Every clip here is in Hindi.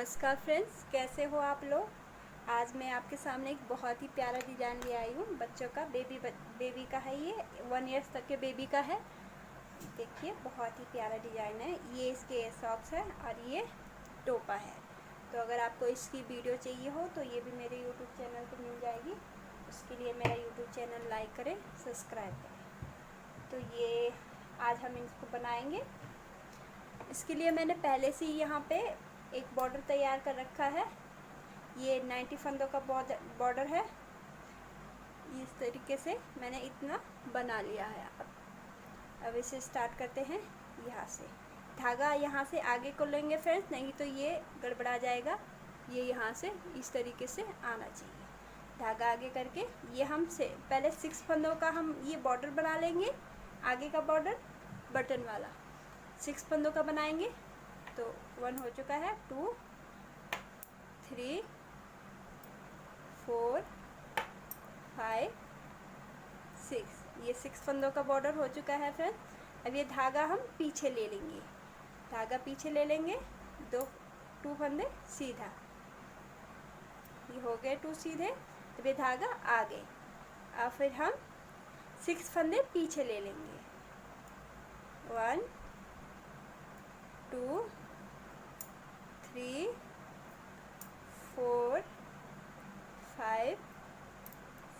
नमस्कार फ्रेंड्स, कैसे हो आप लोग। आज मैं आपके सामने एक बहुत ही प्यारा डिज़ाइन ले आई हूँ। बच्चों का बेबी का है। ये 1 ईयर्स तक के बेबी का है। देखिए बहुत ही प्यारा डिज़ाइन है। ये इसके सॉक्स है और ये टोपा है। तो अगर आपको इसकी वीडियो चाहिए हो तो ये भी मेरे यूट्यूब चैनल पर मिल जाएगी। उसके लिए मेरा यूट्यूब चैनल लाइक करें, सब्सक्राइब करें। तो ये आज हम इसको बनाएंगे। इसके लिए मैंने पहले से ही यहाँ पे एक बॉर्डर तैयार कर रखा है। ये 90 फंदों का बॉर्डर है। इस तरीके से मैंने इतना बना लिया है। अब इसे स्टार्ट करते हैं यहाँ से। धागा यहाँ से आगे को लेंगे फ्रेंड्स, नहीं तो ये गड़बड़ा जाएगा। ये यहाँ से इस तरीके से आना चाहिए। धागा आगे करके ये हम से पहले 6 फंदों का हम ये बॉर्डर बना लेंगे। आगे का बॉर्डर बटन वाला 6 फंदों का बनाएंगे। तो 1 हो चुका है, 2 3 4 5 6। ये 6 फंदों का बॉर्डर हो चुका है फ्रेंड्स। अब ये धागा हम पीछे ले लेंगे। धागा पीछे ले लेंगे, 2 फंदे सीधा। ये हो गए 2 सीधे। अब ये धागा आगे। अब फिर हम 6 फंदे पीछे ले लेंगे। 1 2 3 4 5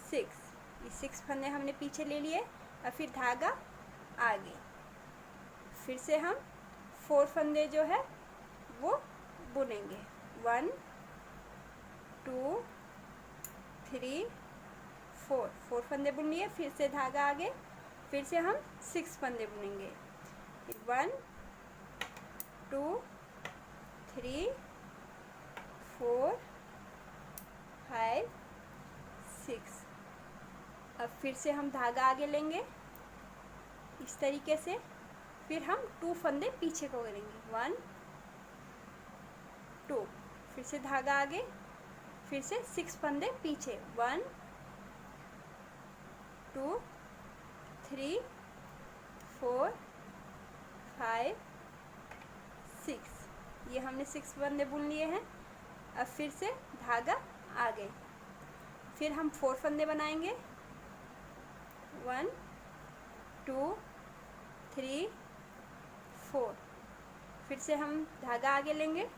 6। ये 6 फंदे हमने पीछे ले लिए। और फिर धागा आगे। फिर से हम 4 फंदे जो है वो बुनेंगे। 1 2 3 4 फंदे बुन लिए। फिर से धागा आगे। फिर से हम 6 फंदे बुनेंगे। 1 2 3 4 5 6। अब फिर से हम धागा आगे लेंगे इस तरीके से। फिर हम 2 फंदे पीछे को करेंगे। 1 2। फिर से धागा आगे। फिर से 6 फंदे पीछे। 1 2 3 4 5 6। ये हमने 6 फंदे बुन लिए हैं। अब फिर से धागा आगे। फिर हम 4 फंदे बनाएंगे। 1 2 3 4। फिर से हम धागा आगे लेंगे।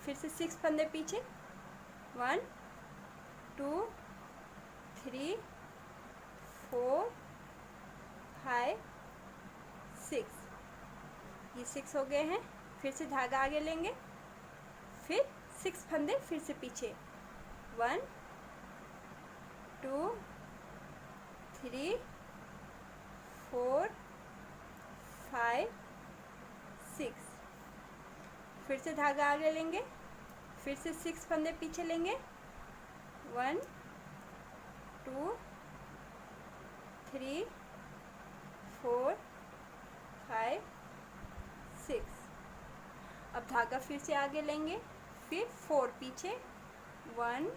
फिर से 6 फंदे पीछे। 1 2 3 4 5 6। ये 6 हो गए हैं। फिर से धागा आगे लेंगे। फिर 6 फंदे फिर से पीछे। 1 2 3 4 5 6। फिर से धागा आगे लेंगे। फिर से 6 फंदे पीछे लेंगे। 1 2 3 4 5 6। अब धागा फिर से आगे लेंगे। फिर 4 पीछे। 1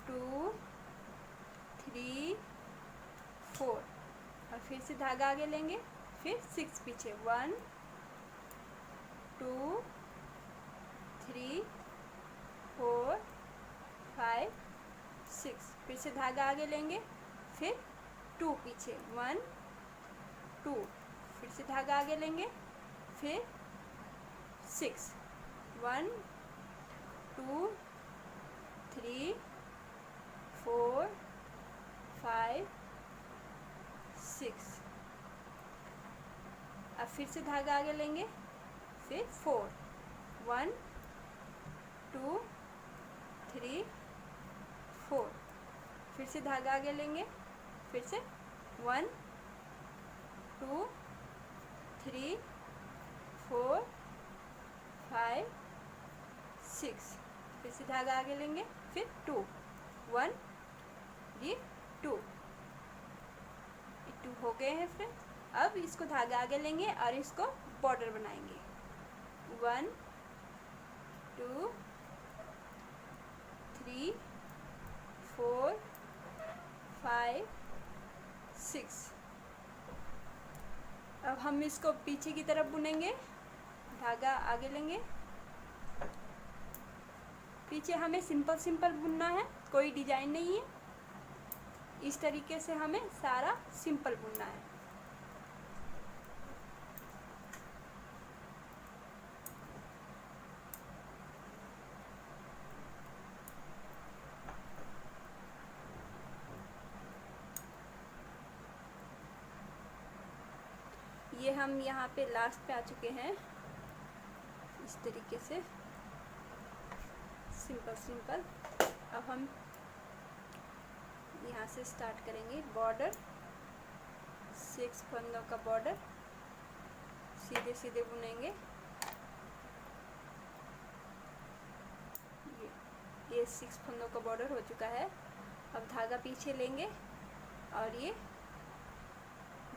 2 3 4। और फिर से धागा आगे लेंगे। फिर 6 पीछे। 1 2 3 4 5 6। फिर से धागा आगे लेंगे। फिर 2 पीछे। 1 2। फिर से धागा आगे लेंगे। फिर 6। 1 2 3 4 5 6। अब फिर से धागा आगे लेंगे। फिर 4। 1 2 3 4। फिर से धागा आगे लेंगे। फिर से 1 2 3 4 5 6। फिर से धागा आगे लेंगे। फिर 2 1 ये 2 हो गए हैं फ्रेंड्स। अब इसको धागा आगे लेंगे और इसको बॉर्डर बनाएंगे। 1 2 3 4 5 6। अब हम इसको पीछे की तरफ बुनेंगे। धागा आगे लेंगे। पीछे हमें सिंपल सिंपल बुनना है, कोई डिजाइन नहीं है। इस तरीके से हमें सारा सिंपल बुनना है। ये हम यहाँ पे लास्ट पे आ चुके हैं। इस तरीके से सिंपल सिंपल। अब हम यहाँ से स्टार्ट करेंगे। बॉर्डर 6 फंदों का बॉर्डर सीधे सीधे बुनेंगे। ये 6 फंदों का बॉर्डर हो चुका है। अब धागा पीछे लेंगे और ये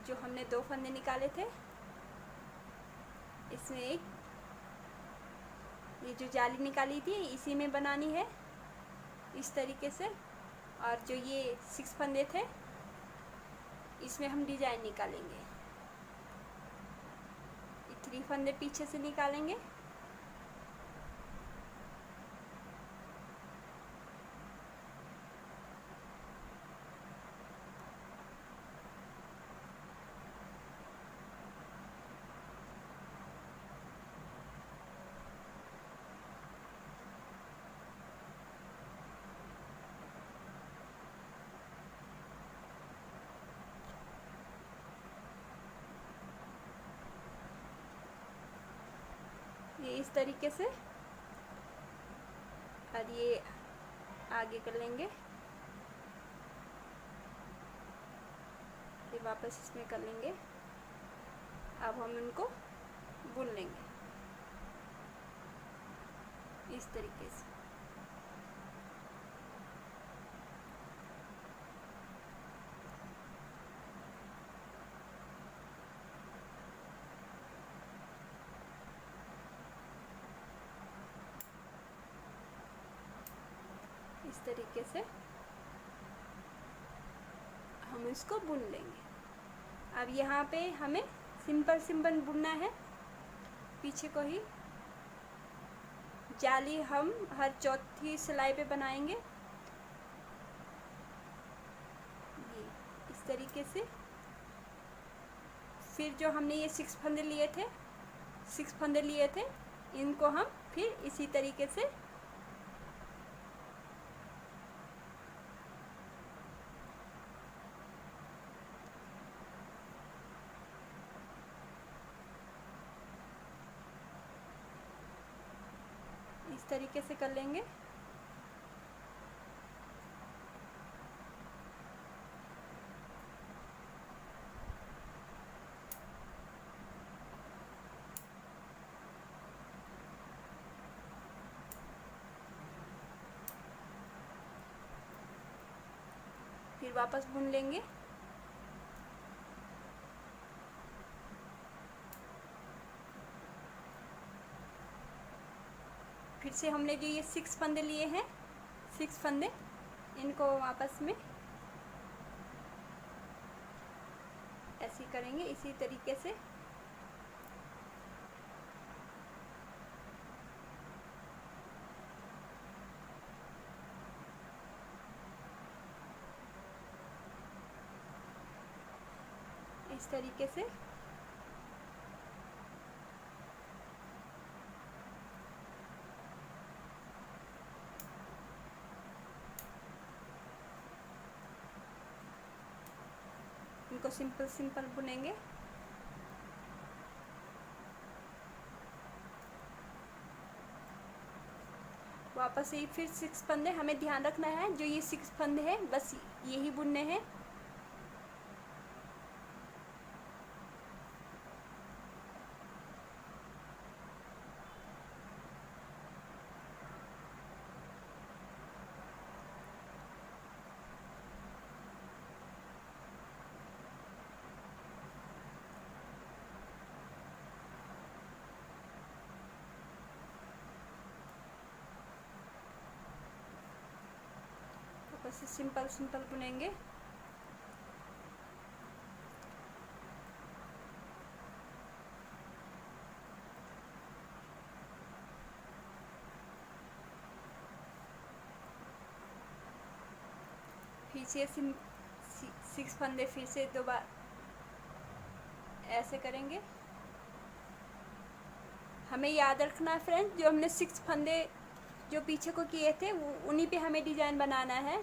जो हमने 2 फंदे निकाले थे, इसमें एक ये जो जाली निकाली थी इसी में बनानी है इस तरीके से। और जो ये 6 फंदे थे इसमें हम डिजाइन निकालेंगे। ये 3 फंदे पीछे से निकालेंगे। ये इस तरीके से, और ये आगे कर लेंगे। ये वापस इसमें कर लेंगे। अब हम इनको बुन लेंगे इस तरीके से। इस तरीके से हम इसको बुन लेंगे। अब यहाँ पे हमें सिंपल सिंपल बुनना है। पीछे को ही जाली हम हर चौथी सिलाई पे बनाएंगे। ये इस तरीके से। फिर जो हमने ये 6 फंदे लिए थे इनको हम फिर इसी तरीके से कर लेंगे। फिर वापस बुन लेंगे। फिर से हमने जो ये 6 फंदे लिए हैं, 6 फंदे, इनको वापस में ऐसे करेंगे इसी तरीके से। इस तरीके से इनको सिंपल सिंपल बुनेंगे। वापस ये फिर 6 फंदे हमें ध्यान रखना है। जो ये 6 फंदे हैं बस यही बुनने हैं। बस सिंपल सिंपल बुनेंगे। पीछे 6 फंदे फिर से दोबारा ऐसे करेंगे। हमें याद रखना है फ्रेंड्स, जो हमने 6 फंदे जो पीछे को किए थे उन्हीं पे हमें डिजाइन बनाना है।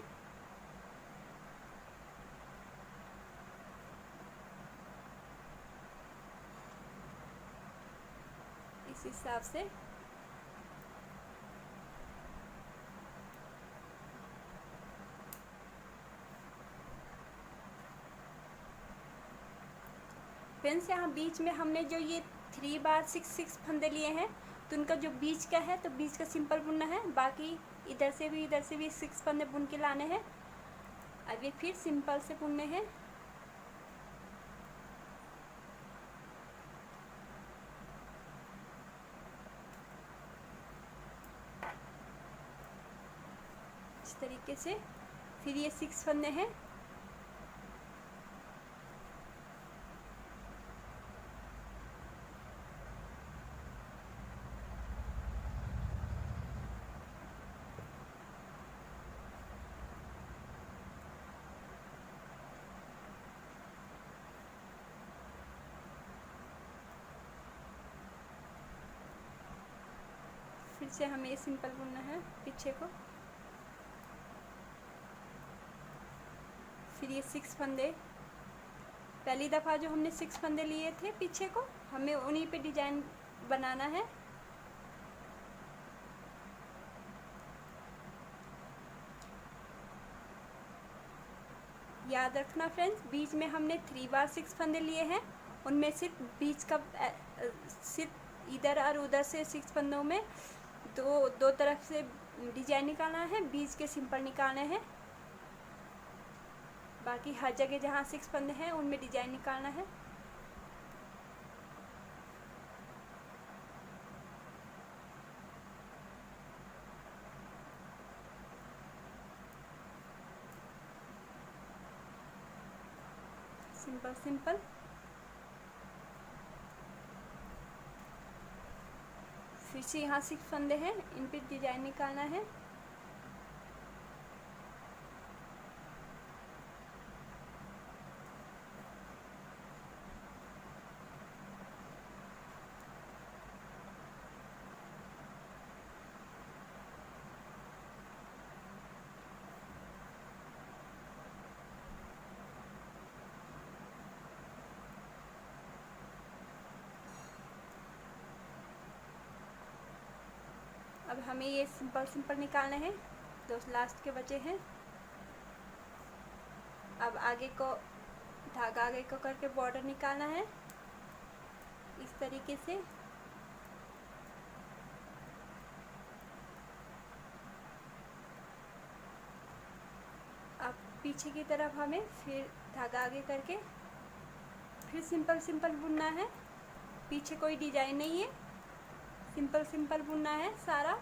इस हिसाब से फ्रेंड्स, यहाँ बीच में हमने जो ये 3 बार 6 फंदे लिए हैं, तो उनका जो बीच का है तो बीच का सिंपल बुनना है। बाकी इधर से भी 6 फंदे बुन के लाने हैं। अब ये फिर सिंपल से बुनने हैं। इस तरीके से फिर ये 6 फंदे हैं। फिर से हमें ये सिंपल बुनना है पीछे को। फिर ये 6 फंदे, पहली दफ़ा जो हमने 6 फंदे लिए थे पीछे को, हमें उन्हीं पे डिजाइन बनाना है। याद रखना फ्रेंड्स, बीच में हमने 3 बार 6 फंदे लिए हैं, उनमें सिर्फ बीच का सिर्फ इधर और उधर से 6 फंदों में दो तरफ से डिजाइन निकालना है, बीच के सिंपल निकालने हैं। बाकी हर जगह जहाँ 6 फंदे हैं उनमें डिजाइन निकालना है। Simple simple. फिर से यहाँ 6 फंदे हैं, इन पे डिजाइन निकालना है। अब हमें ये सिंपल सिंपल निकालने हैं, 2 लास्ट के बचे हैं। अब आगे को धागा आगे को करके बॉर्डर निकालना है इस तरीके से। अब पीछे की तरफ हमें फिर धागा आगे करके फिर सिंपल सिंपल बुनना है। पीछे कोई डिजाइन नहीं है, सिंपल सिंपल बुनना है सारा।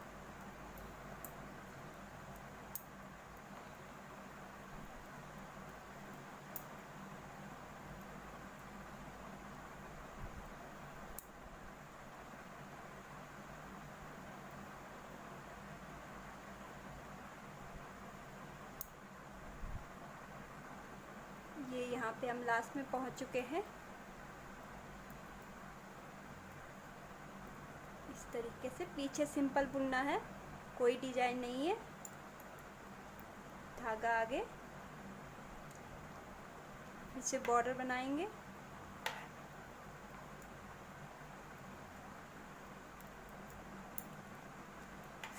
ये यहाँ पे हम लास्ट में पहुँच चुके हैं। इस तरीके से पीछे सिंपल बुनना है, कोई डिजाइन नहीं है। धागा आगे, फिर से बॉर्डर बनाएंगे।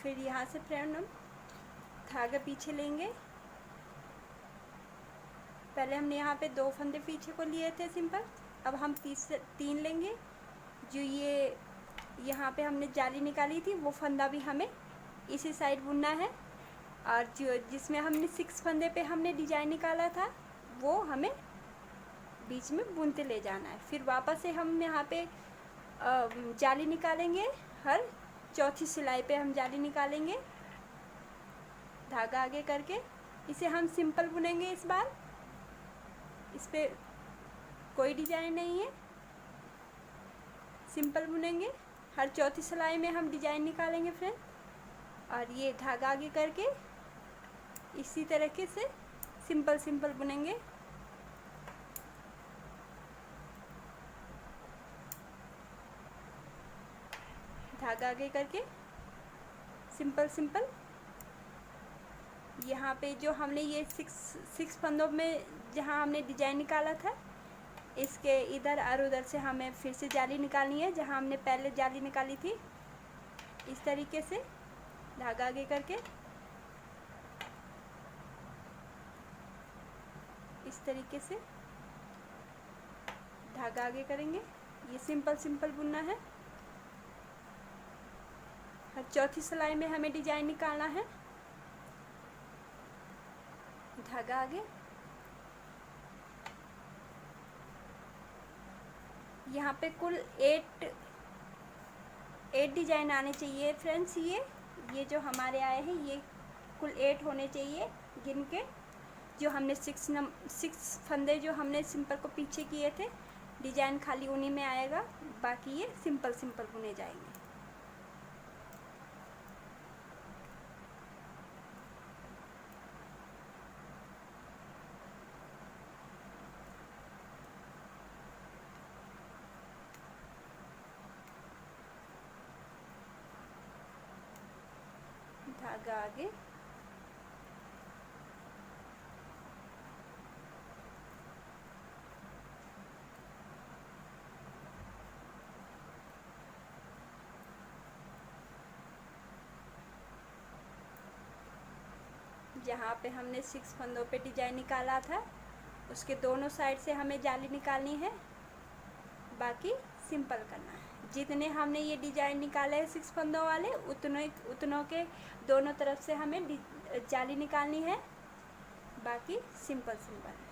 फिर यहाँ से फ्रेंड हम धागा पीछे लेंगे। पहले हमने यहाँ पे 2 फंदे पीछे को लिए थे सिंपल, अब हम 3 लेंगे। जो ये यहाँ पे हमने जाली निकाली थी वो फंदा भी हमें इसी साइड बुनना है, और जो जिसमें हमने 6 फंदे पे हमने डिजाइन निकाला था वो हमें बीच में बुनते ले जाना है। फिर वापस से हम यहाँ पे जाली निकालेंगे, हर चौथी सिलाई पे हम जाली निकालेंगे धागा आगे करके। इसे हम सिंपल बुनेंगे इस बार, इस पे कोई डिजाइन नहीं है, सिंपल बुनेंगे। हर चौथी सिलाई में हम डिजाइन निकालेंगे फ्रेंड, और ये धागा आगे करके इसी तरीके से सिंपल सिंपल बुनेंगे। धागा आगे करके सिंपल सिंपल। यहाँ पे जो हमने ये सिक्स फंदों में जहाँ हमने डिजाइन निकाला था, इसके इधर और उधर से हमें फिर से जाली निकालनी है जहाँ हमने पहले जाली निकाली थी। इस तरीके से धागा आगे करके इस तरीके से धागा आगे करेंगे। ये सिंपल सिंपल बुनना है। हर चौथी सिलाई में हमें डिजाइन निकालना है। धागा आगे। यहाँ पे कुल 8 डिजाइन आने चाहिए फ्रेंड्स। ये जो हमारे आए हैं ये कुल 8 होने चाहिए गिन के। जो हमने 6 फंदे जो हमने सिंपल को पीछे किए थे, डिजाइन खाली उन्हीं में आएगा, बाकी ये सिंपल सिंपल बुने जाएंगे। धागा आगे। जहाँ पे हमने 6 फंदों पे डिजाइन निकाला था, उसके दोनों साइड से हमें जाली निकालनी है, बाकी सिंपल करना है। जितने हमने ये डिजाइन निकाले हैं 6 फंदों वाले, उतनों के दोनों तरफ से हमें जाली निकालनी है, बाकी सिंपल सिंपल है।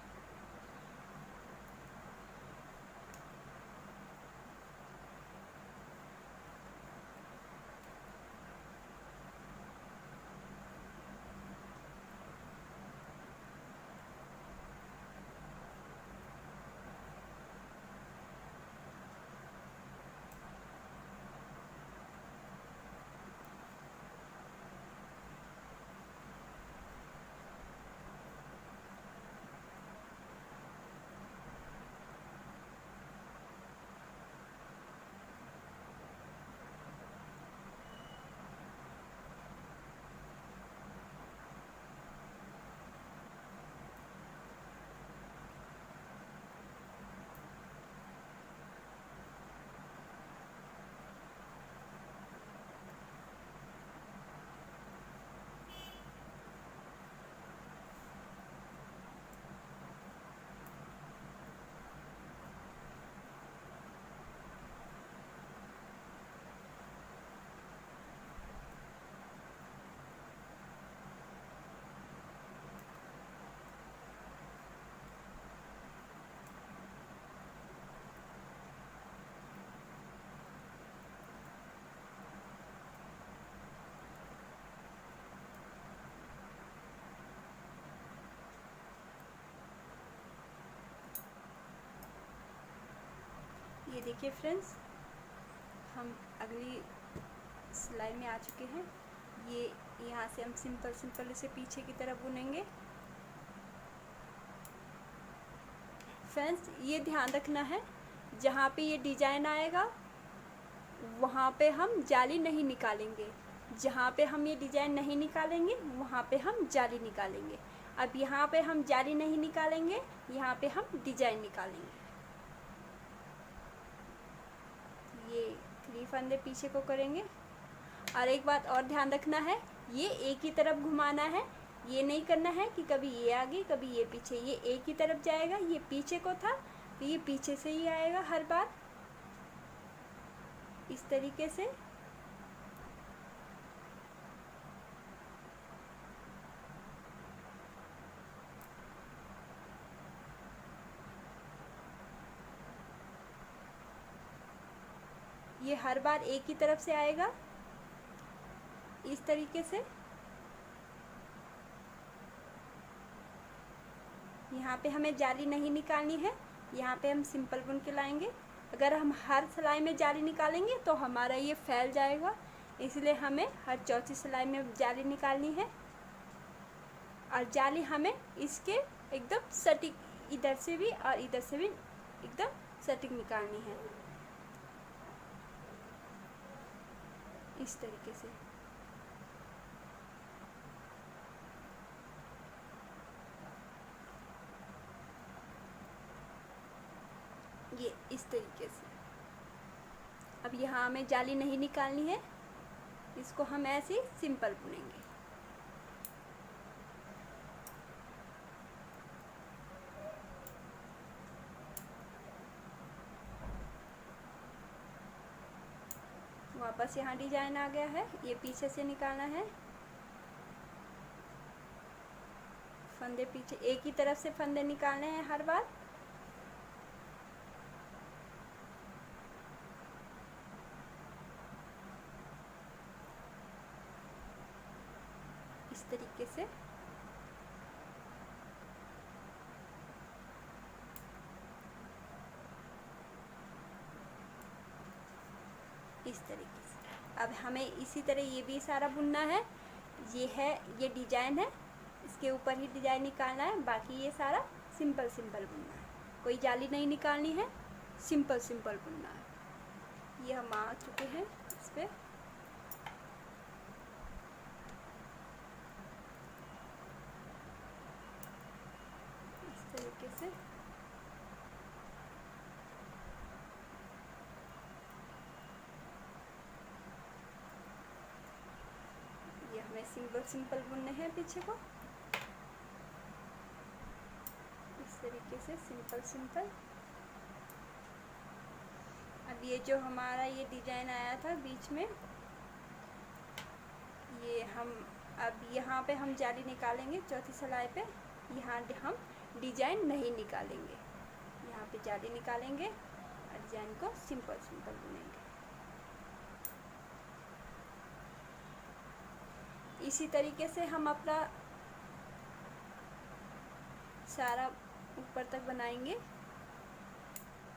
ये देखिए फ्रेंड्स, हम अगली सिलाई में आ चुके हैं। ये यहाँ से हम सिंपल सिंपल इसे पीछे की तरफ बुनेंगे। फ्रेंड्स ये ध्यान रखना है, जहाँ पे ये डिजाइन आएगा वहाँ पे हम जाली नहीं निकालेंगे। जहाँ पे हम ये डिजाइन नहीं निकालेंगे वहाँ पे हम जाली निकालेंगे। अब यहाँ पे हम जाली नहीं निकालेंगे, यहाँ पे हम डिजाइन निकालेंगे। ये 3 फंदे पीछे को करेंगे। और एक बात और ध्यान रखना है, ये एक ही तरफ घुमाना है। ये नहीं करना है कि कभी ये आगे कभी ये पीछे, ये एक ही तरफ जाएगा। ये पीछे को था तो ये पीछे से ही आएगा हर बार, इस तरीके से। ये हर बार एक ही तरफ से आएगा, इस तरीके से। यहाँ पे हमें जाली नहीं निकालनी है, यहाँ पे हम सिंपल बुन के लाएंगे। अगर हम हर सिलाई में जाली निकालेंगे तो हमारा ये फैल जाएगा, इसलिए हमें हर चौथी सिलाई में जाली निकालनी है। और जाली हमें इसके एकदम सटीक, इधर से भी और इधर से भी एकदम सटीक निकालनी है, इस तरीके से। ये इस तरीके से। अब यहाँ हमें जाली नहीं निकालनी है, इसको हम ऐसे ही सिंपल बुनेंगे। वापस यहाँ डिजाइन आ गया है, ये पीछे से निकालना है। फंदे पीछे, एक ही तरफ से फंदे निकालने हैं हर बार। इस तरीके से। इस तरीके से। अब हमें इसी तरह ये भी सारा बुनना है। ये है, ये डिजाइन है, इसके ऊपर ही डिजाइन निकालना है। बाकी ये सारा सिंपल सिंपल बुनना है, कोई जाली नहीं निकालनी है, सिंपल सिंपल बुनना है। ये हम आ चुके हैं इस पे। इस तरीके से। ये हमें सिंपल सिंपल बुनने हैं पीछे को, इस तरीके से सिंपल सिंपल। अब ये जो हमारा ये डिजाइन आया था बीच में, ये हम अब यहाँ पे हम जाली निकालेंगे चौथी सिलाई पे। यहाँ हम डिजाइन नहीं निकालेंगे, यहाँ पे जाली निकालेंगे और डिजाइन को सिंपल सिंपल बुनेंगे। इसी तरीके से हम अपना सारा ऊपर तक बनाएंगे।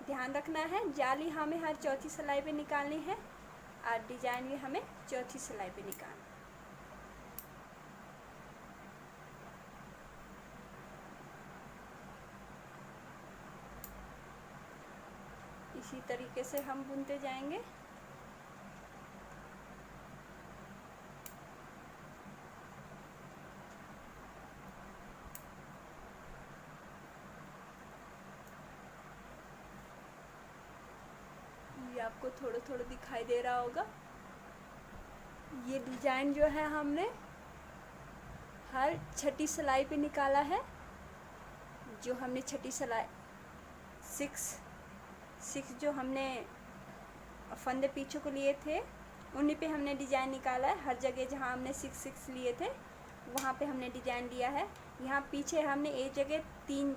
ध्यान रखना है, जाली हमें हर चौथी सिलाई पे निकालनी है और डिजाइन भी हमें चौथी सिलाई पे निकालना है। इसी तरीके से हम बुनते जाएंगे। ये आपको थोड़ा थोड़ा दिखाई दे रहा होगा। ये डिजाइन जो है हमने हर छठी सिलाई पे निकाला है। जो हमने छठी सिलाई 6 जो हमने फंदे पीछे को लिए थे, उन्हीं पे हमने डिजाइन निकाला है। हर जगह जहाँ हमने 6 लिए थे वहाँ पे हमने डिजाइन लिया है। यहाँ पीछे हमने एक जगह 3,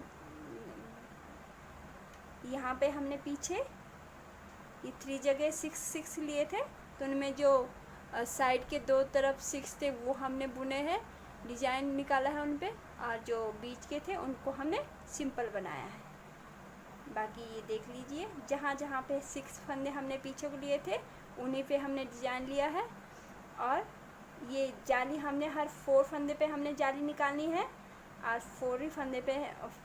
यहाँ पे हमने पीछे ये 3 जगह 6 लिए थे, तो उनमें जो साइड के 2 तरफ 6 थे वो हमने बुने हैं, डिजाइन निकाला है उन पे, और जो बीच के थे उनको हमने सिंपल बनाया है। बाकी ये देख लीजिए, जहाँ जहाँ पे 6 फंदे हमने पीछे को लिए थे उन्हीं पे हमने डिजाइन लिया है। और ये जाली हमने हर 4 फंदे पे हमने जाली निकालनी है, और 4 ही फंदे पे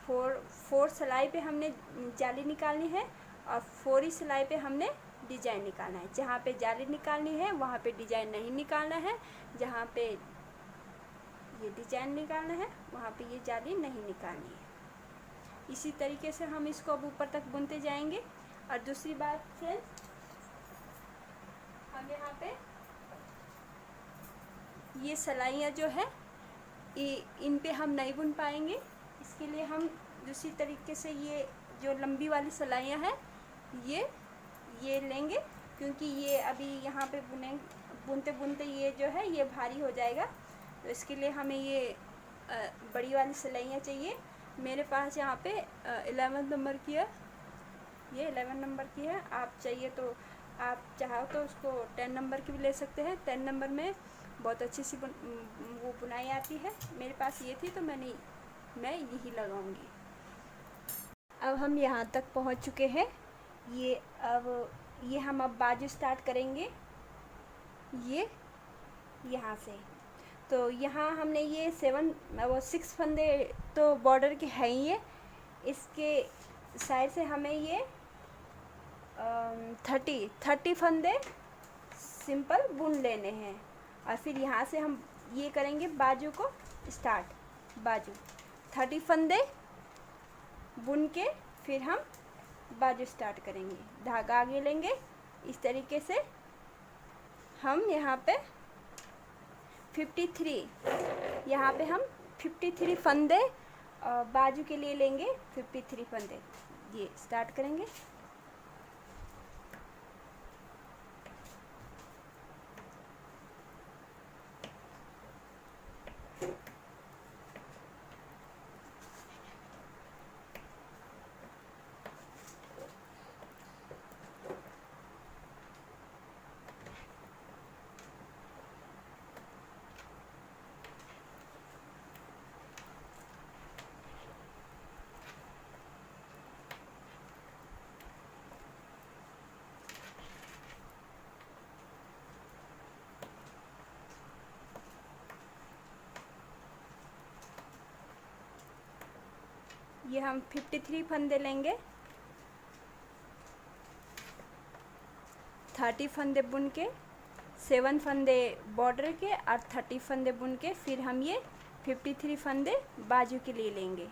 4 सिलाई पे हमने जाली निकालनी है, और 4 ही सिलाई पे हमने डिजाइन निकालना है। जहाँ पे जाली निकालनी है वहाँ पे डिजाइन नहीं निकालना है, जहाँ पे ये डिजाइन निकालना है वहाँ पे ये जाली नहीं निकालनी है। इसी तरीके से हम इसको अब ऊपर तक बुनते जाएंगे। और दूसरी बात फ्रेंड्स, हम यहाँ पे ये सिलाइयाँ जो है इन पे हम नहीं बुन पाएंगे। इसके लिए हम दूसरी तरीके से ये जो लंबी वाली सिलाइयाँ हैं ये लेंगे, क्योंकि ये अभी यहाँ पे बुनते बुनते ये जो है ये भारी हो जाएगा। तो इसके लिए हमें ये बड़ी वाली सिलाइयाँ चाहिए। मेरे पास यहाँ पे 11 नंबर की है, ये 11 नंबर की है। आप चाहिए तो आप चाहो तो उसको 10 नंबर की भी ले सकते हैं। 10 नंबर में बहुत अच्छी सी वो बुनाई आती है। मेरे पास ये थी तो मैं यही लगाऊंगी। अब हम यहाँ तक पहुँच चुके हैं। ये हम अब बाजू स्टार्ट करेंगे, ये यहाँ से। तो यहाँ हमने ये 6 फंदे तो बॉर्डर के हैं ही है। इसके साइड से हमें ये 30 फंदे सिंपल बुन लेने हैं। और फिर यहाँ से हम ये करेंगे बाजू को स्टार्ट। बाजू 30 फंदे बुन के फिर हम बाजू स्टार्ट करेंगे। धागा आगे लेंगे इस तरीके से। हम यहाँ पे 53 यहाँ पे हम 53 फंदे बाजू के लिए लेंगे। 53 फंदे ये स्टार्ट करेंगे। ये हम 53 फंदे लेंगे। 30 फंदे बुन के 7 फंदे बॉर्डर के और 30 फंदे बुन के फिर हम ये 53 फंदे बाजू के लिए लेंगे।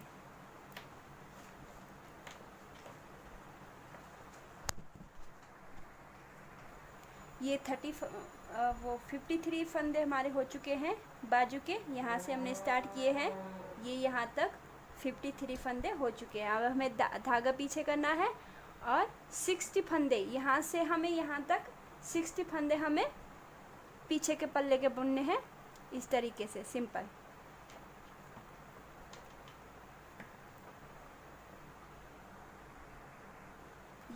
ये 53 फंदे हमारे हो चुके हैं बाजू के। यहाँ से हमने स्टार्ट किए हैं, ये यहाँ तक 53 फंदे हो चुके हैं। अब हमें धागा पीछे करना है और 60 फंदे यहाँ से हमें यहाँ तक 60 फंदे हमें पीछे के पल्ले के बुनने हैं इस तरीके से सिंपल।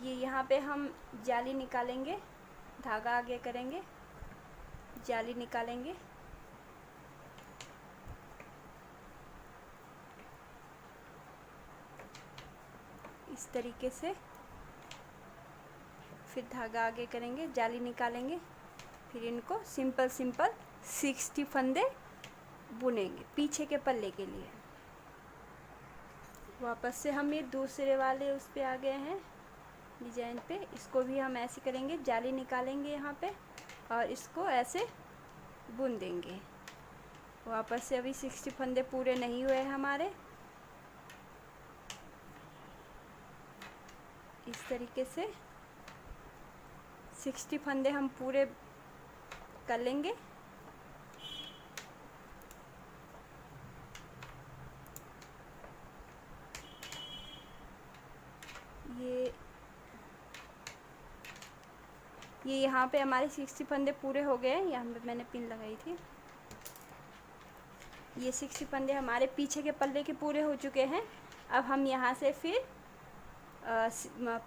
ये यहाँ पे हम जाली निकालेंगे, धागा आगे करेंगे, जाली निकालेंगे। इस तरीके से फिर धागा आगे करेंगे, जाली निकालेंगे, फिर इनको सिंपल 60 फंदे बुनेंगे पीछे के पल्ले के लिए। वापस से हम ये दूसरे वाले उस पे आ गए हैं डिजाइन पे। इसको भी हम ऐसे करेंगे, जाली निकालेंगे यहाँ पे और इसको ऐसे बुन देंगे। वापस से अभी 60 फंदे पूरे नहीं हुए हैं हमारे। इस तरीके से 60 फंदे हम पूरे कर लेंगे। ये यहाँ पे हमारे 60 फंदे पूरे हो गए हैं। यहाँ पे मैंने पिन लगाई थी। ये 60 फंदे हमारे पीछे के पल्ले के पूरे हो चुके हैं। अब हम यहाँ से फिर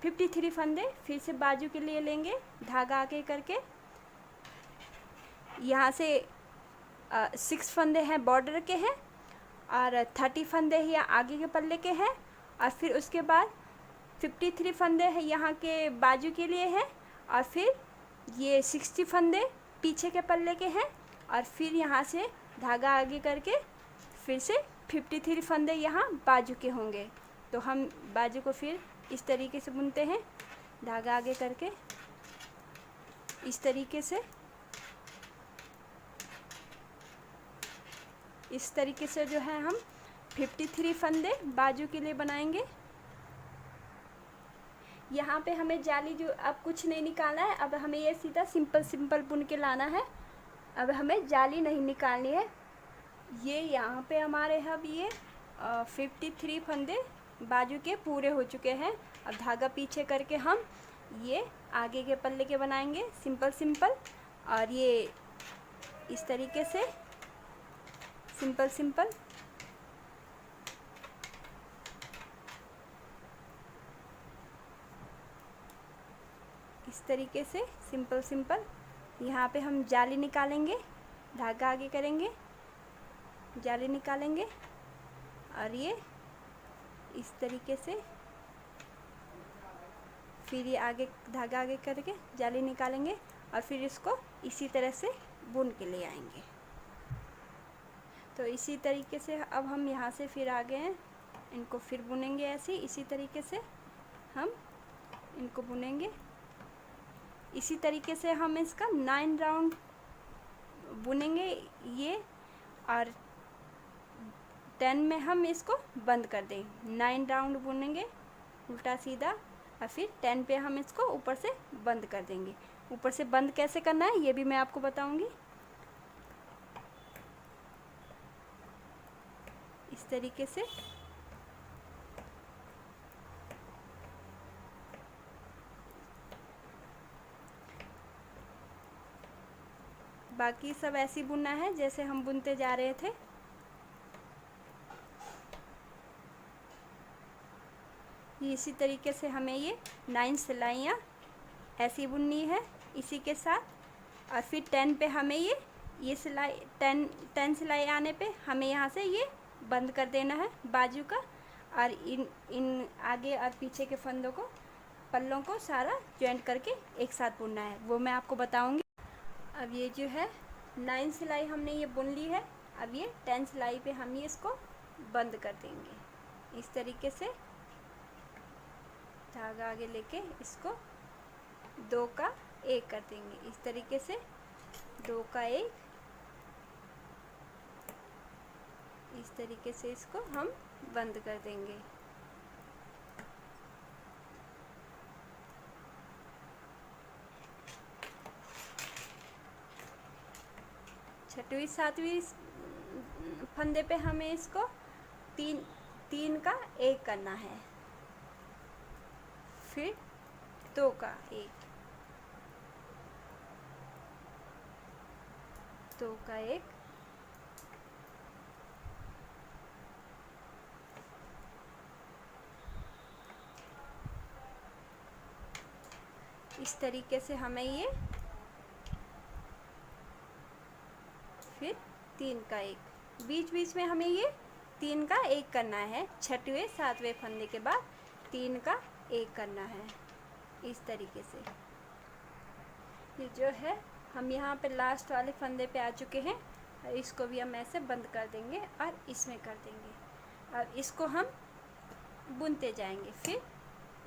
53 फंदे फिर से बाजू के लिए लेंगे, धागा आगे करके। यहाँ से 6 फंदे हैं बॉर्डर के हैं और 30 फंदे यहाँ आगे के पल्ले के हैं। और फिर उसके बाद 53 फंदे हैं यहाँ के बाजू के लिए हैं। और फिर ये 60 फंदे पीछे के पल्ले के हैं। और फिर यहाँ से धागा आगे करके फिर से 53 फंदे यहाँ बाजू के होंगे। तो हम बाजू को फिर इस तरीके से बुनते हैं, धागा आगे करके इस तरीके से। इस तरीके से जो है हम 53 फंदे बाजू के लिए बनाएंगे। यहाँ पे हमें जाली जो अब कुछ नहीं निकालना है। अब हमें ये सीधा सिंपल बुन के लाना है। अब हमें जाली नहीं निकालनी है। ये यहाँ पे हमारे अब ये 53 फंदे बाजू के पूरे हो चुके हैं। अब धागा पीछे करके हम ये आगे के पल्ले के बनाएंगे सिंपल। और ये इस तरीके से सिंपल इस तरीके से सिंपल। यहाँ पे हम जाली निकालेंगे, धागा आगे करेंगे, जाली निकालेंगे और ये इस तरीके से फिर ये आगे धागा आगे करके जाली निकालेंगे और फिर इसको इसी तरह से बुन के ले आएंगे। तो इसी तरीके से अब हम यहाँ से फिर आगे हैं, इनको फिर बुनेंगे ऐसे इसी तरीके से हम इनको बुनेंगे। इसी तरीके से हम इसका 9 राउंड बुनेंगे ये, और 10 में हम इसको बंद कर देंगे। 9 राउंड बुनेंगे उल्टा सीधा, और फिर 10 पे हम इसको ऊपर से बंद कर देंगे। ऊपर से बंद कैसे करना है ये भी मैं आपको बताऊंगी। इस तरीके से बाकी सब ऐसे ही बुनना है जैसे हम बुनते जा रहे थे। इसी तरीके से हमें ये 9 सिलाइयाँ ऐसी बुननी है इसी के साथ, और फिर 10 पे हमें ये सिलाई 10 सिलाई आने पे हमें यहाँ से ये बंद कर देना है बाजू का, और इन आगे और पीछे के फंदों को पल्लों को सारा जॉइंट करके एक साथ बुनना है, वो मैं आपको बताऊंगी। अब ये जो है 9 सिलाई हमने ये बुन ली है। अब ये 10 सिलाई पे हम ये इसको बंद कर देंगे इस तरीके से। धागा आगे लेके इसको 2 का 1 कर देंगे इस तरीके से, 2 का 1 इस तरीके से इसको हम बंद कर देंगे। छठवीं सातवीं फंदे पे हमें इसको 3 का 1 करना है, फिर 2 का 1, 2 का 1, इस तरीके से हमें ये, फिर 3 का 1, बीच बीच में हमें ये 3 का 1 करना है। छठवें सातवें फंदे के बाद 3 का 1 करना है इस तरीके से। ये जो है हम यहाँ पे लास्ट वाले फंदे पे आ चुके हैं, और इसको भी हम ऐसे बंद कर देंगे और इसमें कर देंगे, और इसको हम बुनते जाएंगे फिर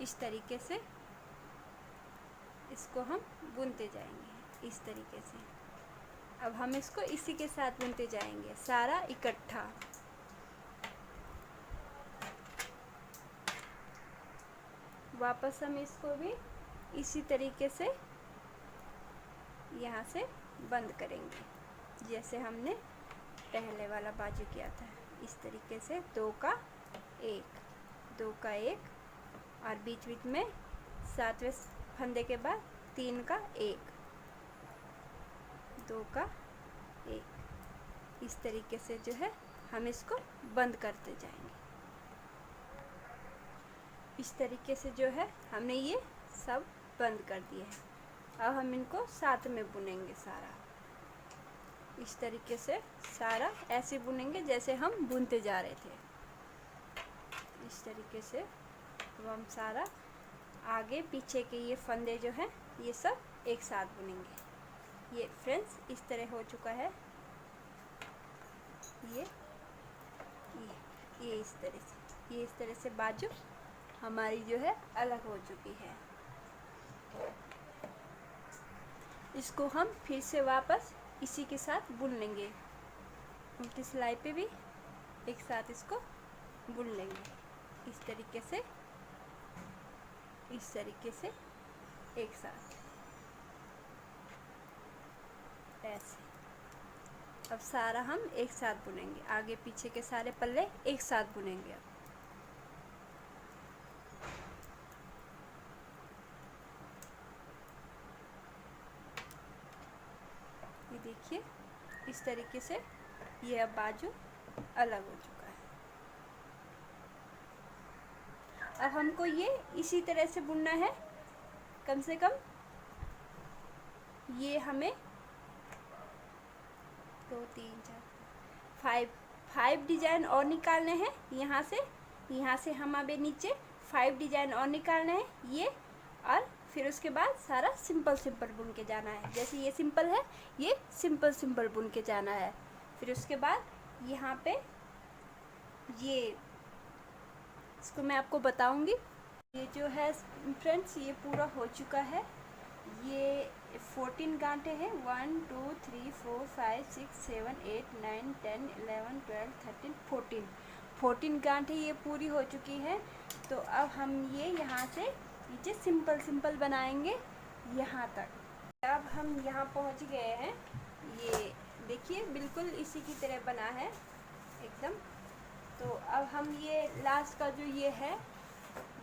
इस तरीके से, इसको हम बुनते जाएंगे इस तरीके से। अब हम इसको इसी के साथ बुनते जाएंगे सारा इकट्ठा। वापस हम इसको भी इसी तरीके से यहाँ से बंद करेंगे जैसे हमने पहले वाला बाजू किया था इस तरीके से। 2 का 1, 2 का 1, और बीच बीच में सातवें फंदे के बाद 3 का 1, 2 का 1, इस तरीके से जो है हम इसको बंद करते जाएंगे। इस तरीके से जो है हमने ये सब बंद कर दिए हैं। अब हम इनको साथ में बुनेंगे सारा इस तरीके से, सारा ऐसे बुनेंगे जैसे हम बुनते जा रहे थे इस तरीके से। अब हम सारा आगे पीछे के ये फंदे जो हैं ये सब एक साथ बुनेंगे। ये फ्रेंड्स इस तरह हो चुका है, ये इस तरह से बाजू हमारी जो है अलग हो चुकी है। इसको हम फिर से वापस इसी के साथ बुन लेंगे, उल्टी सिलाई पे भी एक साथ इसको बुन लेंगे इस तरीके से एक साथ ऐसे। अब सारा हम एक साथ बुनेंगे, आगे पीछे के सारे पल्ले एक साथ बुनेंगे। अब ये देखिए इस तरीके से ये अब बाजू अलग हो चुका है। अब हमको ये इसी तरह से बुनना है, कम से कम ये हमें 2 3 4 5 डिजाइन और निकालने हैं। यहाँ से हम अभी नीचे 5 डिजाइन और निकालने हैं ये, और फिर उसके बाद सारा सिंपल बुन के जाना है। जैसे ये सिंपल है, ये सिंपल बुन के जाना है। फिर उसके बाद यहाँ पे ये इसको मैं आपको बताऊंगी। ये जो है फ्रेंड्स ये पूरा हो चुका है। ये 14 गांठे हैं, 1 2 3 4 5 6 7 8 9 10 11 12 13 14 गांठे ये पूरी हो चुकी है। तो अब हम ये यहाँ से नीचे सिंपल सिंपल बनाएंगे यहाँ तक। अब हम यहाँ पहुँच गए हैं। ये देखिए बिल्कुल इसी की तरह बना है एकदम। तो अब हम ये लास्ट का जो ये है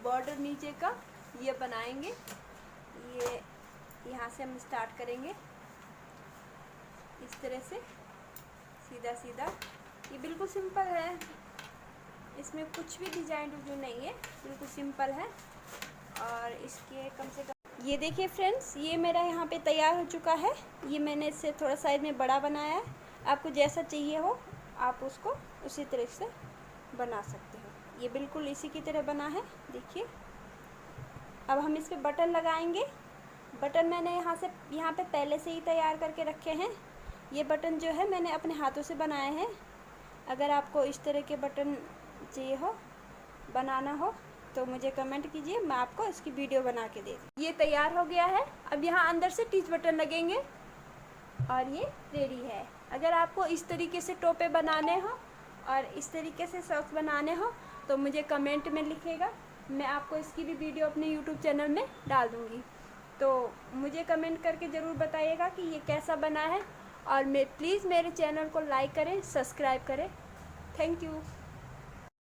बॉर्डर नीचे का ये बनाएंगे। ये यहाँ से हम स्टार्ट करेंगे इस तरह से सीधा सीधा। ये बिल्कुल सिंपल है, इसमें कुछ भी डिजाइन नहीं है, बिल्कुल सिंपल है। और इसके कम से कम ये देखिए फ्रेंड्स, ये मेरा यहाँ पे तैयार हो चुका है। ये मैंने इससे थोड़ा साइज में बड़ा बनाया है। आपको जैसा चाहिए हो आप उसको उसी तरह से बना सकते हो। ये बिल्कुल इसी की तरह बना है, देखिए। अब हम इस पे बटन लगाएंगे। बटन मैंने यहाँ पे पहले से ही तैयार करके रखे हैं। ये बटन जो है मैंने अपने हाथों से बनाए हैं। अगर आपको इस तरह के बटन चाहिए हो, बनाना हो, तो मुझे कमेंट कीजिए, मैं आपको इसकी वीडियो बना के दे दूँ। ये तैयार हो गया है। अब यहाँ अंदर से टीच बटन लगेंगे और ये रेडी है। अगर आपको इस तरीके से टोपे बनाने हो और इस तरीके से सॉक्स बनाने हो तो मुझे कमेंट में लिखिएगा, मैं आपको इसकी भी वीडियो अपने यूट्यूब चैनल में डाल दूँगी। तो मुझे कमेंट करके ज़रूर बताइएगा कि ये कैसा बना है। और प्लीज़ मेरे चैनल को लाइक करें, सब्सक्राइब करें। Thank you.